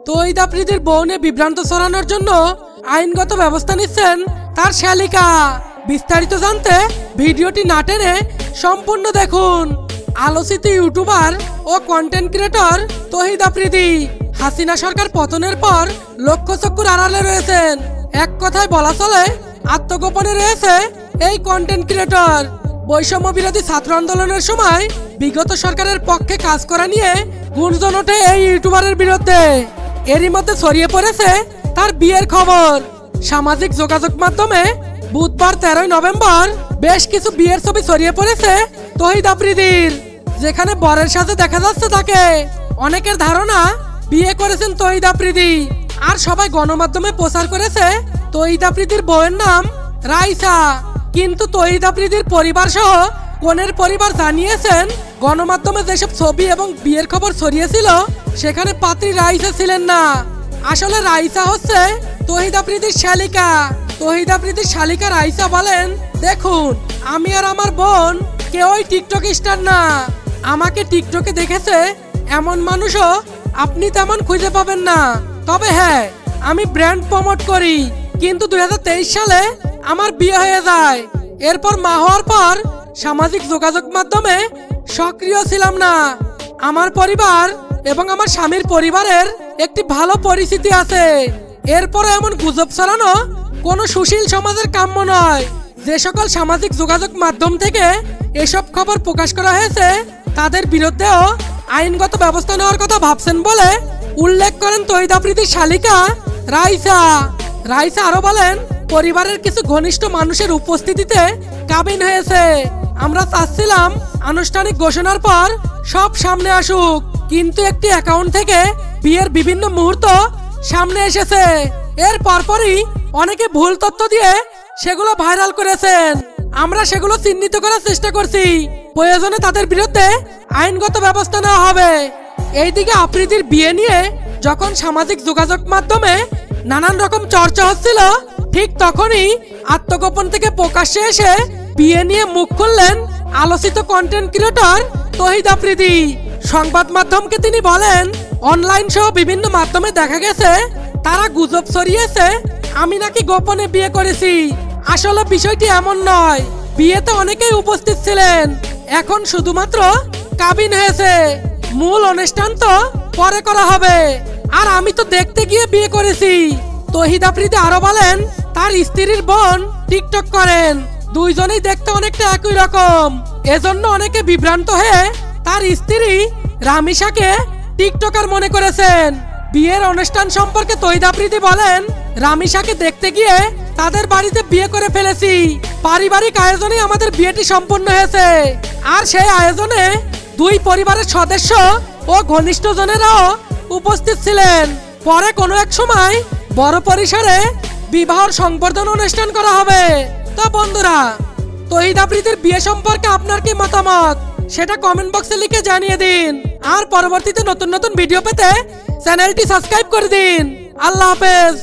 তৌহিদ আফ্রিদির বউ নিয়ে বিভ্রান্ত ছড়ানোর জন্য আইনগত ব্যবস্থা নিচ্ছেন তার শালিকা। বিস্তারিত জানতে ভিডিওটি না টেনে সম্পূর্ণ দেখুন। আলোচিত ইউটিউবার ও কন্টেন্ট ক্রিয়েটর তৌহিদ আফ্রিদি হাসিনা সরকার পতনের পর লক্ষ্যচক্ষুর আড়ালে রয়েছেন। এক কথায় বলা চলে আত্মগোপনে রয়েছে এই কন্টেন্ট ক্রিয়েটর। বৈষম্য বিরোধী ছাত্র আন্দোলনের সময় বিগত সরকারের পক্ষে কাজ করা নিয়ে গুঞ্জন ওঠে এই ইউটিউবারের বিরুদ্ধে। এরই মধ্যে ছড়িয়ে পড়েছে তার বিয়ের খবর। সামাজিক যোগাযোগ মাধ্যমে বুধবার 13 নভেম্বর বেশ কিছু বিয়ের ছবি ছড়িয়ে পড়েছে তৌহিদ আফ্রিদির, যেখানে বরের সাথে দেখা যাচ্ছে তাকে। অনেকের ধারণা বিয়ে করেছেন তৌহিদ আফ্রিদি, আর সবাই গণমাধ্যমে প্রচার করেছে তৌহিদ আফ্রিদির বউয়ের নাম রাইসা। কিন্তু তৌহিদ আফ্রিদির পরিবার সহ কনের পরিবার জানিয়েছেন গণমাধ্যমে যেসব ছবি এবং বিয়ের খবর ছড়িয়েছিল সেখানে পাত্রী রাইসা ছিলেন না। আসলে রাইসা হচ্ছে তৌহিদ আফ্রিদির শালিকা। তৌহিদ আফ্রিদির শালিকা রাইসা বলেন, দেখুন আমি আর আমার বোন কেউই টিকটক স্টার না। আমাকে টিকটকে দেখেছে এমন মানুষও আপনি তেমন খুঁজে পাবেন না। তবে হ্যাঁ, আমি ব্র্যান্ড প্রমোট করি। কিন্তু 2023 সালে আমার বিয়ে হয়ে যায়। এরপর মা হওয়ার পর সামাজিক যোগাযোগ মাধ্যমে সক্রিয় ছিলাম না। আমার পরিবার এবং আমার স্বামীর পরিবারের একটি ভালো পরিস্থিতি আছে। এরপর এমন গুজব ছড়ানো কোনো সুশীল সমাজের কাম্য নয়। যে সকল সামাজিক যোগাযোগ মাধ্যম থেকে এসব খবর প্রকাশ করা হয়েছে তাদের বিরুদ্ধেও আইনগত ব্যবস্থা নেওয়ার কথা ভাবছেন বলে উল্লেখ করেন তৌহিদ আফ্রিদির শালিকা রাইসা। রাইসা আরো বলেন, পরিবারের কিছু ঘনিষ্ঠ মানুষের উপস্থিতিতে কাবিন হয়েছে। আমরা চাচ্ছিলাম আনুষ্ঠানিক ঘোষণার পর সব সামনে আসুক, কিন্তু একটি অ্যাকাউন্ট থেকে বিয়ের বিভিন্ন মুহূর্ত সামনে এসেছে। এর পরপরই অনেকে ভুল তথ্য দিয়ে সেগুলো ভাইরাল করেছেন। আমরা সেগুলো চিহ্নিত করার চেষ্টা করছি। প্রয়োজনে তাদের বিরুদ্ধে আইনগত ব্যবস্থা নেওয়া হবে। এইদিকে আফ্রিদির বিয়ে নিয়ে যখন সামাজিক যোগাযোগ মাধ্যমে নানান রকম চর্চা হচ্ছিল, ঠিক তখনই আত্মগোপন থেকে প্রকাশ্যে এসে বিয়ে নিয়ে মুখ খুললেন আলোচিত কন্টেন্ট ক্রিয়েটর তৌহিদ আফ্রিদি। সংবাদ মাধ্যমকে তিনি বলেন, অনলাইন সহ বিভিন্ন মাধ্যমে দেখা গেছে তারা গুজব ছড়িয়েছে আমি নাকি গোপনে বিয়ে করেছি। আসলে বিষয়টি এমন নয়। বিয়েতে অনেকেই উপস্থিত ছিলেন, এখন শুধুমাত্র কাবিন হয়েছে। মূল অনুষ্ঠান তো পরে করা হবে, আর আমি তো দেখতে গিয়ে বিয়ে করেছি। তৌহিদ আফ্রিদি আরো বলেন, তার স্ত্রীর বোন টিকটক করেন, দুইজনেই দেখতে অনেকটা একই রকম। এজন্য অনেকে বিভ্রান্ত হয়ে তার স্ত্রী রামিসাকে টিকটকার মনে করেছেন। বিয়ের অনুষ্ঠান সম্পর্কে তৌহিদ আফ্রিদি বলেন, রামিসাকে দেখতে গিয়ে তাদের বাড়িতে বিয়ে করে ফেলেছি। পারিবারিক আয়োজনে আমাদের বিয়েটি সম্পন্ন হয়েছে, আর সেই আয়োজনে দুই পরিবারের সদস্য ও ঘনিষ্ঠজনেরাও উপস্থিত ছিলেন। পরে কোনো এক সময় বড় পরিসরে বিবাহ সংবর্ধনা অনুষ্ঠান করা হবে। তো বন্ধুরা, তৌহিদ আফ্রিদির বিয়ে সম্পর্কে আপনার কি মতামত সেটা কমেন্ট বক্সে লিখে জানিয়ে দিন। আর পরবর্তীতে নতুন নতুন ভিডিও পেতে চ্যানেলটি সাবস্ক্রাইব করে দিন। আল্লাহ হাফেজ।